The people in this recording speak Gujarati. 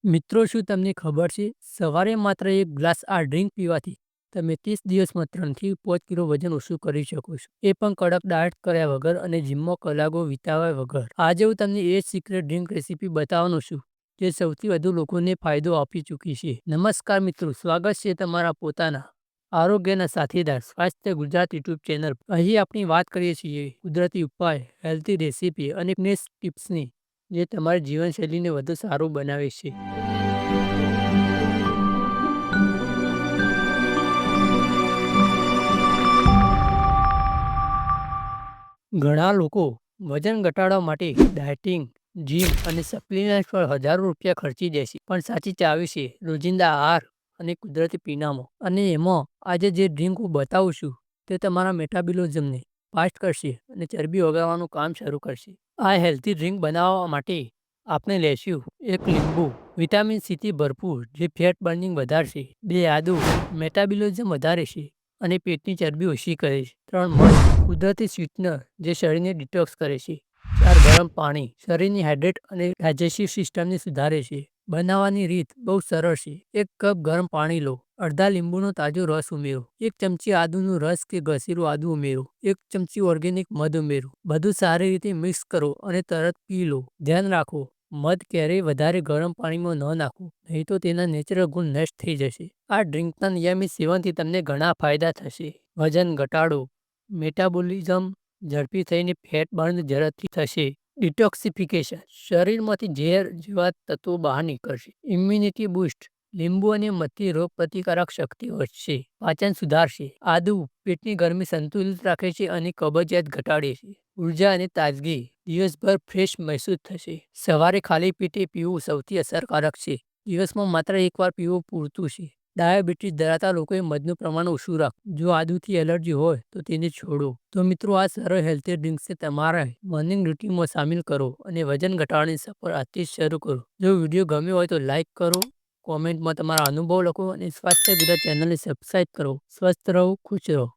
મિત્રો, શું તમને ખબર છે? સવારે માત્ર એક ગ્લાસ આ ડ્રિંક પીવાથી તમે 30 દિવસમાં 3 થી 5 કિલો વજન ઓછું કરી શકો છો. એ પણ કડક ડાયટ કર્યા વગર અને જીમમાં કલાકો વિતાવ્યા વગર. આજે હું તમને એ જ સિક્રેટ ડ્રિંક રેસીપી બતાવવાનો છું, જે સૌથી વધુ લોકોને ફાયદો આપી ચૂકી છે. નમસ્કાર મિત્રો, સ્વાગત છે તમારા પોતાના આરોગ્યના સાથીદાર સ્વાસ્થ્ય ગુજરાત યુટ્યુબ ચેનલ. અહીં આપણે વાત કરીએ છીએ કુદરતી ઉપાય, હેલ્ધી રેસીપી અને ફિટનેસ ટિપ્સની, જે તમારી જીવનશૈલીને વધુ સારું બનાવે છે. ઘણા લોકો વજન ઘટાડવા માટે ડાયટિંગ, જીમ અને સપ્લિમેન્ટ પર હજારો રૂપિયા ખર્ચી દે છે. પણ સાચી ચાવી છે રોજિંદા આહાર અને કુદરતી પીણામાં. અને એમાં આજે જે ડ્રિંક હું બતાવું છું, તે તમારા મેટાબોલિઝમને ફાસ્ટ કરશે અને ચરબી ઓગાળવાનું કામ શરૂ કરશે. આ હેલ્ધી ડ્રિંક બનાવવા માટે આપણે લેશું: એક લીંબુ, વિટામિન સીથી ભરપૂર, જે ફેટ બર્નિંગ વધારશે. 2 આદુ, મેટાબોલિઝમ વધારે છે અને પેટની ચરબી ઓછી કરે છે. 3 મધ, કુદરતી સ્વીટનર, જે શરીરને ડિટોક્સ કરે છે. 4 ગરમ પાણી, શરીરની હાઇડ્રેટ અને ડાયજેસ્ટિવ સિસ્ટમને સુધારે છે. બનાવવાની રીત બહુ સરળ છે. 1 કપ ગરમ પાણી લો, અડધા લીંબુનો તાજો રસ ઉમેરો, 1 ચમચી આદુનો રસ કે ઘસેલું આદુ ઉમેરો, 1 ચમચી ઓર્ગેનિક મધ ઉમેરો. બધું સારી રીતે મિક્સ કરો અને તરત પી લો. ધ્યાન રાખો, મધ ક્યારેય વધારે ગરમ પાણીમાં ન નાખવું, નહીં તો તેના નેચરલ ગુણ નષ્ટ થઈ જશે. આ ડ્રિંકના નિયમિત સેવનથી તમને ઘણા ફાયદા થશે. વજન ઘટાડો, મેટાબોલિઝમ ઝડપી થઈને ફેટ બર્ન ઝડપથી થશે. ડિટોક્સિફિકેશન, શરીરમાંથી ઝેર જેવા તત્વો બહાર નીકળશે. ઇમ્યુનિટી બૂસ્ટ, લીંબુ અને મધથી રોગપ્રતિકારક શક્તિ વધશે. પાચન સુધારશે, આદુ પેટની ગરમી સંતુલિત રાખે છે અને કબજિયાત ઘટાડે છે. ઉર્જા અને તાજગી, દિવસભર ફ્રેશ મહેસૂસ થશે. સવારે ખાલી પેટે પીવું સૌથી અસરકારક છે. દિવસમાં માત્ર એકવાર પીવું પૂરતું છે. ડાયાબિટીસ ધરાવતા લોકોએ મધનું પ્રમાણ ઓછું રાખવું. જો આદુથી એલર્જી હોય તો તેને છોડો. તો મિત્રો, આ સરળ હેલ્ધી ડ્રિંક્સને તમારા મોર્નિંગ રૂટીનમાં સામેલ કરો અને વજન ઘટાડવાની સફર આજથી જ શરૂ કરો. જો વિડીયો ગમ્યો હોય તો લાઇક કરો, કોમેન્ટમાં તમારા અનુભવ લખો અને સ્વાસ્થ્ય ગુજરાત ચેનલને સબસ્ક્રાઇબ કરો. સ્વસ્થ રહો, ખુશ રહો.